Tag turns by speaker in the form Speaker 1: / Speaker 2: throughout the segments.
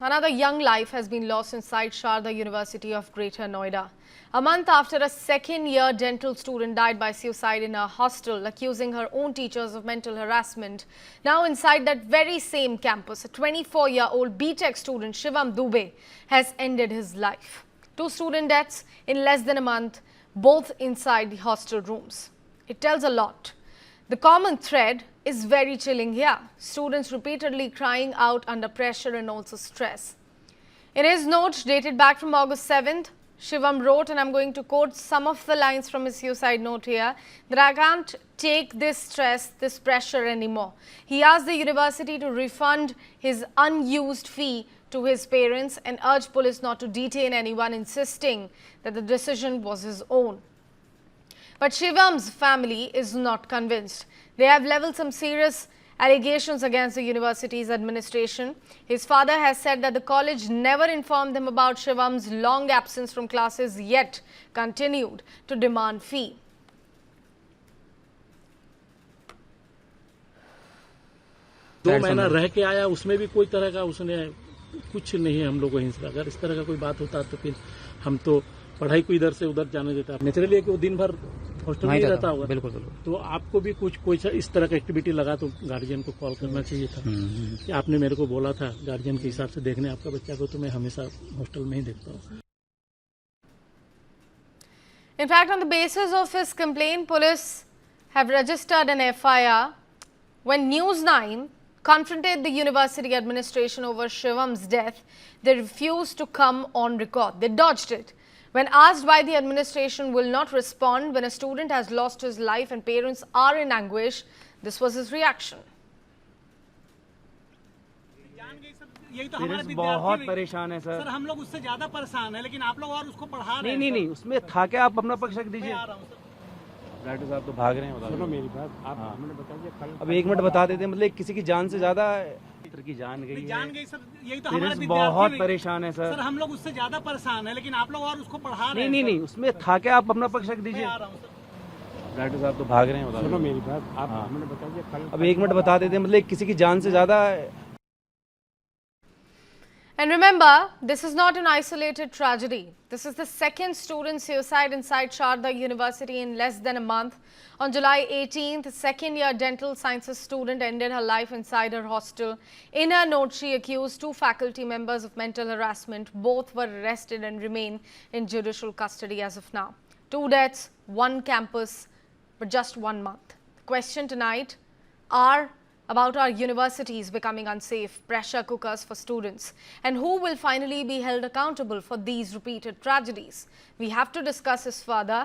Speaker 1: Another young life has been lost inside Sharda University of Greater Noida. A month after a second-year dental student died by suicide in a hostel, accusing her own teachers of mental harassment. Now inside that very same campus, a 24-year-old B.Tech student, Shivam Dubey, has ended his life. 2 student deaths in less than a month, both inside the hostel rooms. It tells a lot. The common thread is very chilling here. Students repeatedly crying out under pressure and also stress. In his note dated back from August 7th, Shivam wrote, and I'm going to quote some of the lines from his suicide note here, that I can't take this stress, this pressure anymore. He asked the university to refund his unused fee to his parents and urged police not to detain anyone, insisting that the decision was his own. But Shivam's family is not convinced. They have leveled some serious allegations against the university's administration. His father has said that the college never informed them about Shivam's long absence from classes, yet continued to demand fee.
Speaker 2: दो महीना रह के आया, उसमें भी कोई तरह का उसने कुछ नहीं हम लोग को हिंसा। अगर इस तरह का कोई बात होता तो फिर हम तो पढ़ाई को इधर से उधर जाने देता। नेचुरली कि वो दिन भर हॉस्टल में ही रहता होगा। बिल्कुल बिल्कुल। तो आपको भी कोई इस तरह का एक्टिविटी लगा तो गार्जियन को कॉल करना चाहिए था कि आपने मेरे को बोला था गार्जियन के हिसाब से देखने आपका बच्चा को, तो मैं हमेशा हॉस्टल में ही देखता हूँ।
Speaker 1: In fact, on the basis of his complaint, police have registered an FIR. When News 9 confronted the university administration over Shivam's death, they refused to come on record. They dodged it. When asked why the administration will not respond when a student has lost his life and parents are in anguish, this was his reaction.
Speaker 3: Parents बहुत परेशान है sir.
Speaker 4: हम लोग उससे ज्यादा परेशान है, लेकिन आप लोग और उसको पढ़ा रहे हैं।
Speaker 3: नहीं, उसमें था क्या, आप अपना पक्ष रख दीजिए। डॉक्टर साहब तो भाग रहे हैं।
Speaker 2: सुनो मेरी बात, आप हमने बता दिया।
Speaker 3: अब 1 मिनट बता देते हैं, मतलब किसी की जान से ज्यादा की जान गई है।
Speaker 4: सर, यही तो हमारे
Speaker 3: बहुत परेशान है सर।
Speaker 4: हम लोग उससे ज्यादा परेशान है, लेकिन आप लोग और उसको पढ़ा रहे हैं।
Speaker 3: नहीं, उसमें था क्या, आप अपना पक्ष रख दीजिए। डॉक्टर साहब तो भाग रहे हैं।
Speaker 2: सुनो मेरी बात, आप हमने बता दिया।
Speaker 3: अब 1 मिनट बता देते हैं, मतलब किसी की जान से ज्यादा।
Speaker 1: And remember, this is not an isolated tragedy. This is the second student suicide inside Sharda University in less than a month. On July 18th, a second-year dental sciences student ended her life inside her hostel. In her note, she accused 2 faculty members of mental harassment. Both were arrested and remain in judicial custody as of now. 2 deaths, 1 campus, but just 1 month. The question tonight are about our universities becoming unsafe pressure cookers for students, and who will finally be held accountable for these repeated tragedies. We have to discuss this further.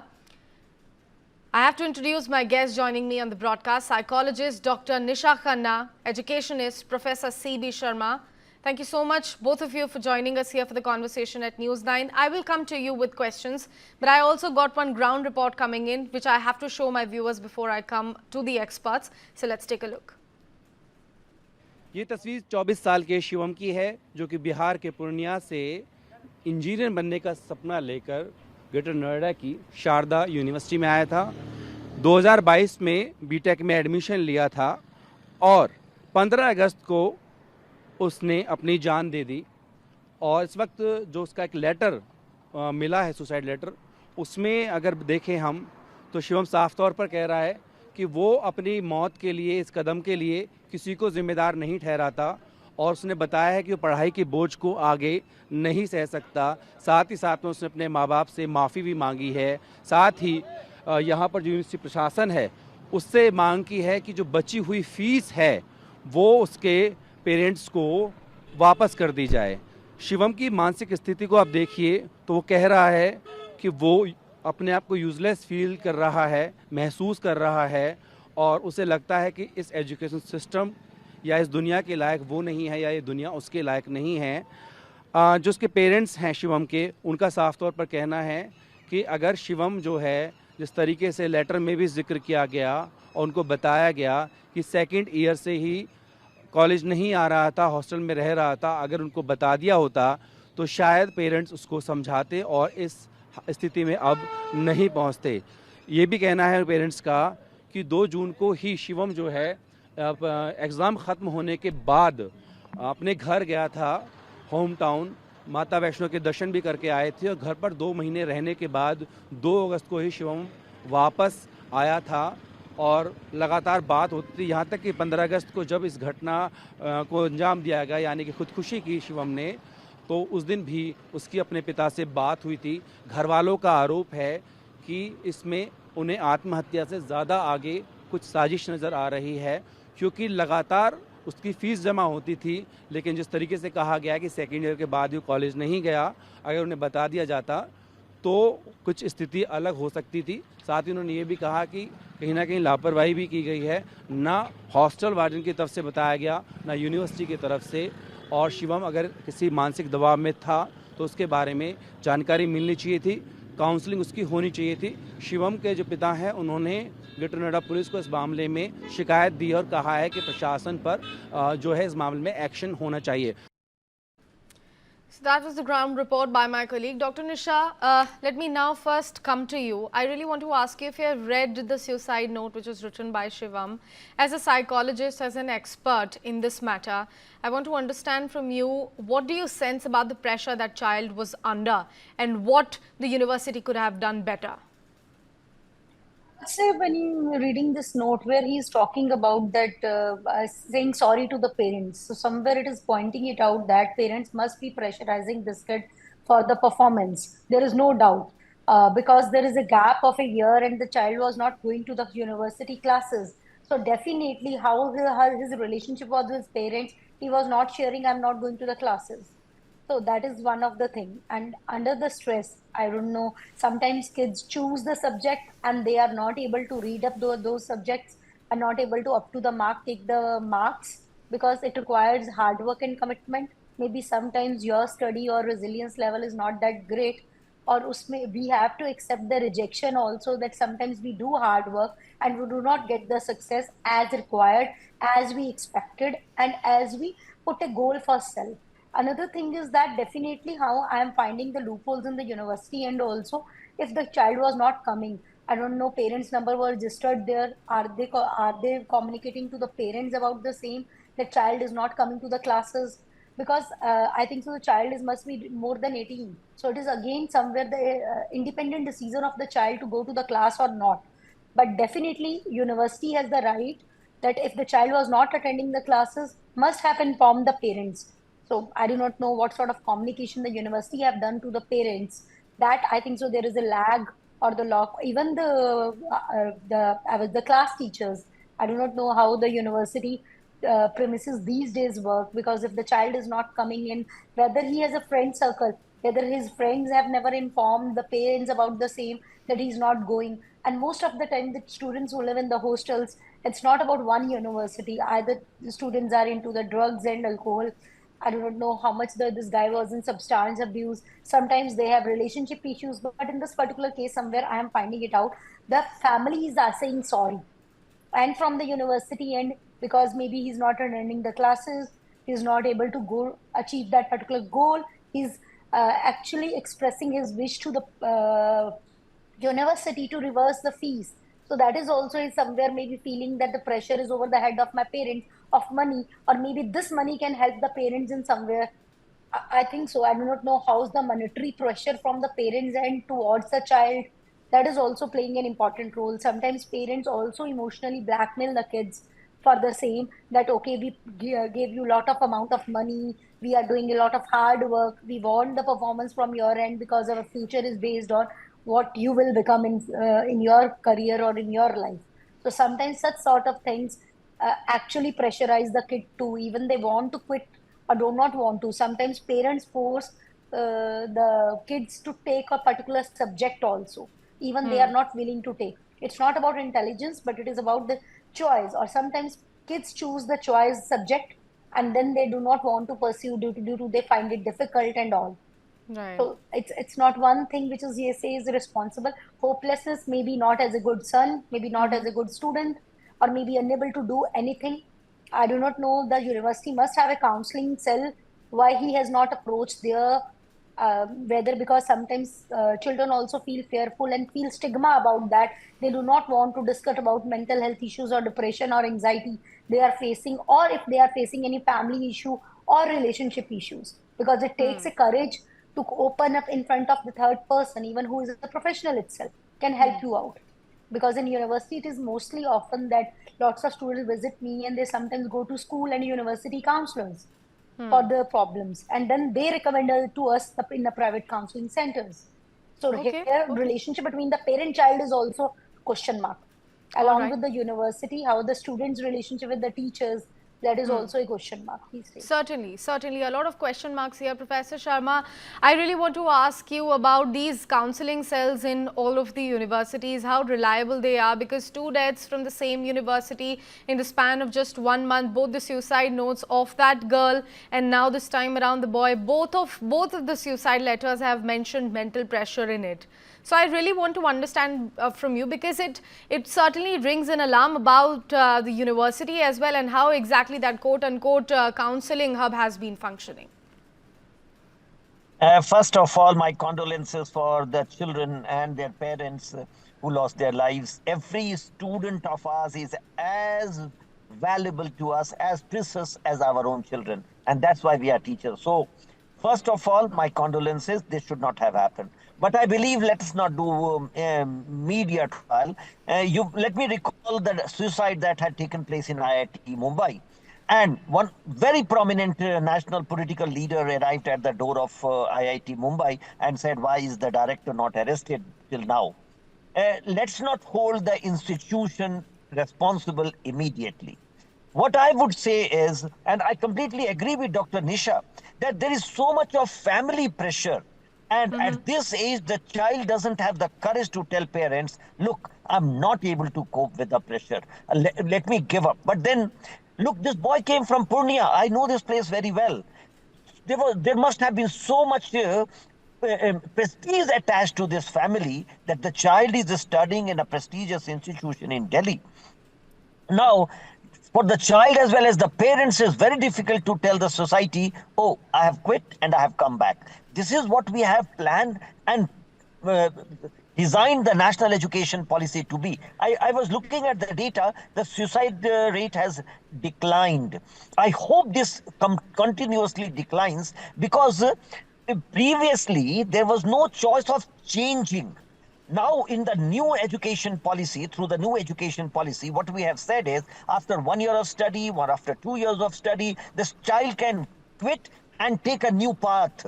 Speaker 1: I have to introduce my guest joining me on the broadcast, psychologist Dr. Nisha Khanna, educationist Professor C.B. Sharma. Thank you so much, both of you, for joining us here for the conversation at News 9. I will come to you with questions, but I also got one ground report coming in, which I have to show my viewers before I come to the experts. So let's take a look.
Speaker 3: ये तस्वीर 24 साल के शिवम की है, जो कि बिहार के पूर्णिया से इंजीनियर बनने का सपना लेकर ग्रेटर नोएडा की शारदा यूनिवर्सिटी में आया था। 2022 में बीटेक में एडमिशन लिया था और 15 अगस्त को उसने अपनी जान दे दी। और इस वक्त जो उसका एक लेटर मिला है, सुसाइड लेटर, उसमें अगर देखें हम तो शिवम साफ तौर पर कह रहा है कि वो अपनी मौत के लिए, इस कदम के लिए किसी को जिम्मेदार नहीं ठहराता, और उसने बताया है कि वो पढ़ाई के बोझ को आगे नहीं सह सकता। साथ ही साथ में उसने अपने माँ बाप से माफ़ी भी मांगी है। साथ ही यहाँ पर जो यूनिवर्सिटी प्रशासन है उससे मांग की है कि जो बची हुई फ़ीस है वो उसके पेरेंट्स को वापस कर दी जाए। शिवम की मानसिक स्थिति को आप देखिए तो वो कह रहा है कि वो अपने आप को यूज़लेस फील कर रहा है, महसूस कर रहा है, और उसे लगता है कि इस एजुकेशन सिस्टम या इस दुनिया के लायक वो नहीं है, या ये दुनिया उसके लायक नहीं है। जो उसके पेरेंट्स हैं शिवम के, उनका साफ तौर पर कहना है कि अगर शिवम जो है, जिस तरीके से लेटर में भी जिक्र किया गया और उनको बताया गया कि 2nd ईयर से ही कॉलेज नहीं आ रहा था, हॉस्टल में रह रहा था, अगर उनको बता दिया होता तो शायद पेरेंट्स उसको समझाते और इस स्थिति में अब नहीं पहुंचते। ये भी कहना है पेरेंट्स का कि 2 जून को ही शिवम जो है एग्ज़ाम ख़त्म होने के बाद अपने घर गया था होम टाउन माता वैष्णो के दर्शन भी करके आए थे और घर पर 2 महीने रहने के बाद 2 अगस्त को ही शिवम वापस आया था और लगातार बात होती थी, यहाँ तक कि 15 अगस्त को जब इस घटना को अंजाम दिया गया, यानी कि खुदकुशी की शिवम ने, तो उस दिन भी उसकी अपने पिता से बात हुई थी। घर वालों का आरोप है कि इसमें उन्हें आत्महत्या से ज़्यादा आगे कुछ साजिश नज़र आ रही है, क्योंकि लगातार उसकी फ़ीस जमा होती थी, लेकिन जिस तरीके से कहा गया कि सेकेंड ईयर के बाद वो कॉलेज नहीं गया, अगर उन्हें बता दिया जाता तो कुछ स्थिति अलग हो सकती थी। साथ ही उन्होंने ये भी कहा कि कहीं ना कहीं लापरवाही भी की गई है, ना हॉस्टल वार्डन की तरफ से बताया गया, ना यूनिवर्सिटी की तरफ से। और शिवम अगर किसी मानसिक दबाव में था तो उसके बारे में जानकारी मिलनी चाहिए थी, काउंसलिंग उसकी होनी चाहिए थी। शिवम के जो पिता हैं उन्होंने ग्रेटर नोएडा पुलिस को इस मामले में शिकायत दी और कहा है कि प्रशासन पर जो है इस मामले में एक्शन होना चाहिए।
Speaker 1: So that was the ground report by my colleague. Dr. Nisha, let me now first come to you. I really want to ask you if you have read the suicide note which was written by Shivam. As a psychologist, as an expert in this matter, I want to understand from you, what do you sense about the pressure that child was under and what the university could have done better?
Speaker 5: Say when you reading this note where he is talking about that saying sorry to the parents, so somewhere it is pointing it out that parents must be pressurizing this kid for the performance. There is no doubt, because there is a gap of a year and the child was not going to the university classes. So definitely how his relationship was with his parents, he was not sharing, I'm not going to the classes. So that is one of the thing. And under the stress, I don't know, sometimes kids choose the subject and they are not able to read up those subjects, are not able to up to the mark, take the marks, because it requires hard work and commitment. Maybe sometimes your study or resilience level is not that great. Or usme, we have to accept the rejection also, that sometimes we do hard work and we do not get the success as required, as we expected, and as we put a goal for self. Another thing is that definitely how I am finding the loopholes in the university, and also if the child was not coming, I don't know, parents number were registered there, are they communicating to the parents about the same, the child is not coming to the classes? Because I think so the child is must be more than 18, so it is again somewhere the independent decision of the child to go to the class or not. But definitely university has the right that if the child was not attending the classes, must have informed the parents. So I do not know what sort of communication the university have done to the parents. That I think so there is a lag or the lock. Even the class teachers, I do not know how the university premises these days work, because if the child is not coming in, whether he has a friend circle, whether his friends have never informed the parents about the same, that he's not going. And most of the time the students who live in the hostels, it's not about one university, either the students are into the drugs and alcohol. I do not know how much this guy was in substance abuse. Sometimes they have relationship issues, but in this particular case, somewhere I am finding it out, the families are saying sorry. And from the university end, because maybe he's not attending the classes, he's not able to go achieve that particular goal, he's actually expressing his wish to the university to reverse the fees. So that is also is somewhere maybe feeling that the pressure is over the head of my parents of money, or maybe this money can help the parents in somewhere. I think so. I do not know how's the monetary pressure from the parents end towards the child. That is also playing an important role. Sometimes parents also emotionally blackmail the kids for the same, that okay, we gave you a lot of amount of money, we are doing a lot of hard work, we want the performance from your end, because our future is based on what you will become in your career or in your life. So sometimes such sort of things actually pressurize the kid to, even they want to quit or do not want to. Sometimes parents force the kids to take a particular subject also, even they are not willing to take. It's not about intelligence, but it is about the choice. Or sometimes kids choose the choice subject and then they do not want to pursue due to they find it difficult and all.
Speaker 1: Right.
Speaker 5: So it's not one thing which is say is responsible. Hopelessness, maybe not as a good son, maybe not as a good student, or maybe unable to do anything. I do not know. The university must have a counseling cell. Why he has not approached there? Whether because sometimes children also feel fearful and feel stigma about that. They do not want to discuss about mental health issues or depression or anxiety they are facing, or if they are facing any family issue or relationship issues. because it takes a courage to open up in front of the third person, even who is a professional itself, can help you out. Because in university, it is mostly often that lots of students visit me and they sometimes go to school and university counselors for the problems, and then they recommend to us in the private counseling centers. So
Speaker 1: Okay,
Speaker 5: here,
Speaker 1: okay.
Speaker 5: relationship between the parent-child is also question mark. Along
Speaker 1: right.
Speaker 5: with the university, how the students' relationship with the teachers, that is also a question mark these days.
Speaker 1: Certainly, certainly. A lot of question marks here. Professor Sharma, I really want to ask you about these counseling cells in all of the universities, how reliable they are, because 2 deaths from the same university in the span of just 1 month, both the suicide notes of that girl and now this time around the boy, both of the suicide letters have mentioned mental pressure in it. So I really want to understand from you, because it certainly rings an alarm about the university as well, and how exactly that quote unquote counseling hub has been functioning.
Speaker 6: First of all, my condolences for the children and their parents who lost their lives. Every student of ours is as valuable to us, as precious as our own children. And that's why we are teachers. So, first of all, my condolences. This should not have happened. But I believe let us not do media trial. Let me recall the suicide that had taken place in IIT Mumbai. And one very prominent national political leader arrived at the door of IIT Mumbai and said, why is the director not arrested till now? Let's not hold the institution responsible immediately. What I would say is, and I completely agree with Dr. Nisha, that there is so much of family pressure. And at this age, the child doesn't have the courage to tell parents, look, I'm not able to cope with the pressure. Let me give up. But then, look, this boy came from Purnia. I know this place very well. There must have been so much prestige attached to this family that the child is studying in a prestigious institution in Delhi. Now, for the child as well as the parents, it's very difficult to tell the society, oh, I have quit and I have come back. This is what we have planned and designed the national education policy to be. I was looking at the data, the suicide rate has declined. I hope this continuously declines, because previously there was no choice of changing. Now, in the new education policy, through the new education policy, what we have said is, after 1 year of study or after 2 years of study, this child can quit and take a new path.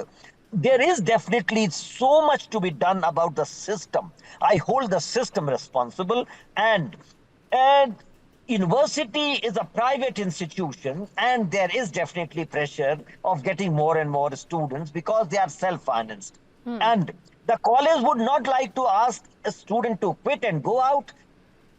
Speaker 6: There is definitely so much to be done about the system. I hold the system responsible, and university is a private institution, and there is definitely pressure of getting more and more students because they are self-financed. And the college would not like to ask a student to quit and go out.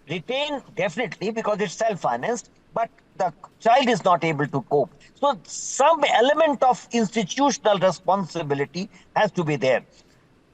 Speaker 6: Retain, definitely, because it's self-financed, but the child is not able to cope. So some element of institutional responsibility has to be there.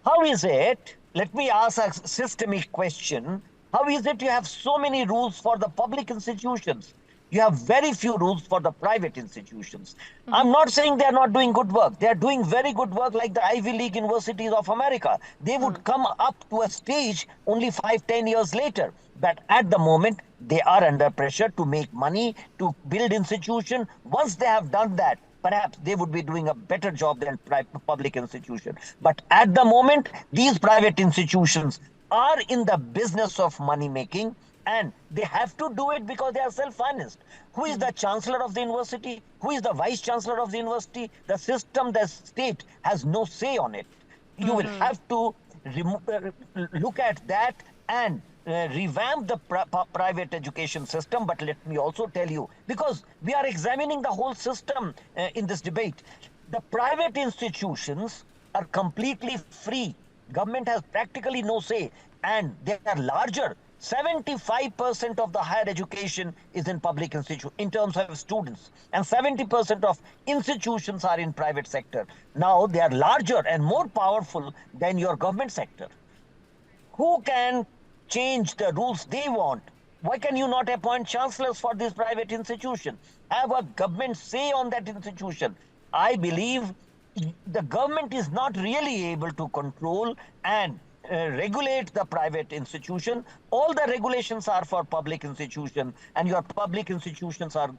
Speaker 6: How is it, let me ask a systemic question, how is it you have so many rules for the public institutions? You have very few rules for the private institutions. I'm not saying they're not doing good work. They're doing very good work, like the Ivy League universities of America. They would come up to a stage only 5-10 years later. But at the moment, they are under pressure to make money, to build institution. Once they have done that, perhaps they would be doing a better job than public institution. But at the moment, these private institutions are in the business of money making, and they have to do it because they are self-financed. Who is the chancellor of the university? Who is the vice chancellor of the university? The system, the state has no say on it. You will have to look at that and revamp the private education system. But let me also tell you, because we are examining the whole system in this debate, the private institutions are completely free. Government has practically no say, and they are larger. 75% of the higher education is in public institutions in terms of students, and 70% of institutions are in private sector. Now they are larger and more powerful than your government sector. Who can change the rules they want? Why can you not appoint chancellors for this private institution? Have a government say on that institution. I believe the government is not really able to control and regulate the private institution. All the regulations are for public institution, and your public institutions are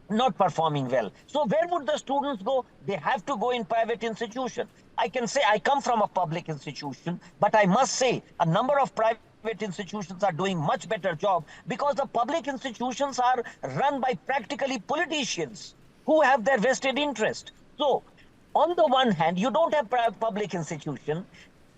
Speaker 6: not performing well. So where would the students go? They have to go in private institution. I can say I come from a public institution, but I must say a number of private institutions are doing much better job because the public institutions are run by practically politicians who have their vested interest. So on the one hand, you don't have public institution.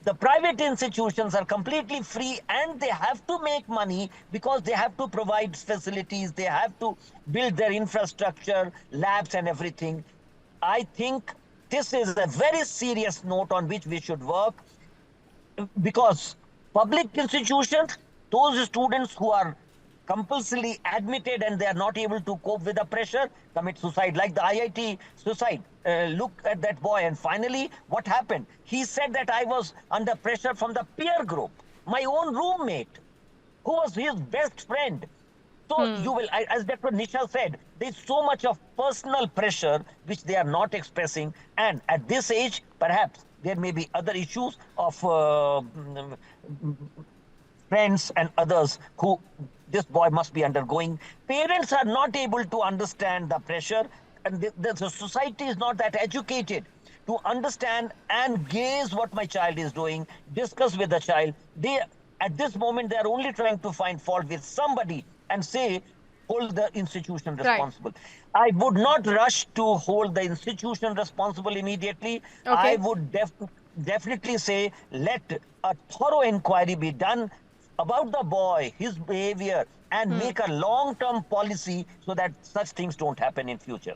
Speaker 6: The private institutions are completely free and they have to make money because they have to provide facilities, they have to build their infrastructure, labs and everything. I think this is a very serious note on which we should work, because public institutions, those students who are compulsorily admitted and they are not able to cope with the pressure, commit suicide, like the IIT suicide. Look at that boy. And finally, what happened? He said that I was under pressure from the peer group, my own roommate, who was his best friend. So you will, as Dr. Nisha said, there's so much of personal pressure which they are not expressing. And at this age, perhaps there may be other issues of friends and others who this boy must be undergoing. Parents are not able to understand the pressure, and the society is not that educated to understand and gauge what my child is doing, discuss with the child. They, at this moment, they are only trying to find fault with somebody and say, hold the institution responsible. Right. I would not rush to hold the institution responsible immediately. Okay. I would definitely say, let a thorough inquiry be done about the boy, his behavior, and make a long-term policy so that such things don't happen in future.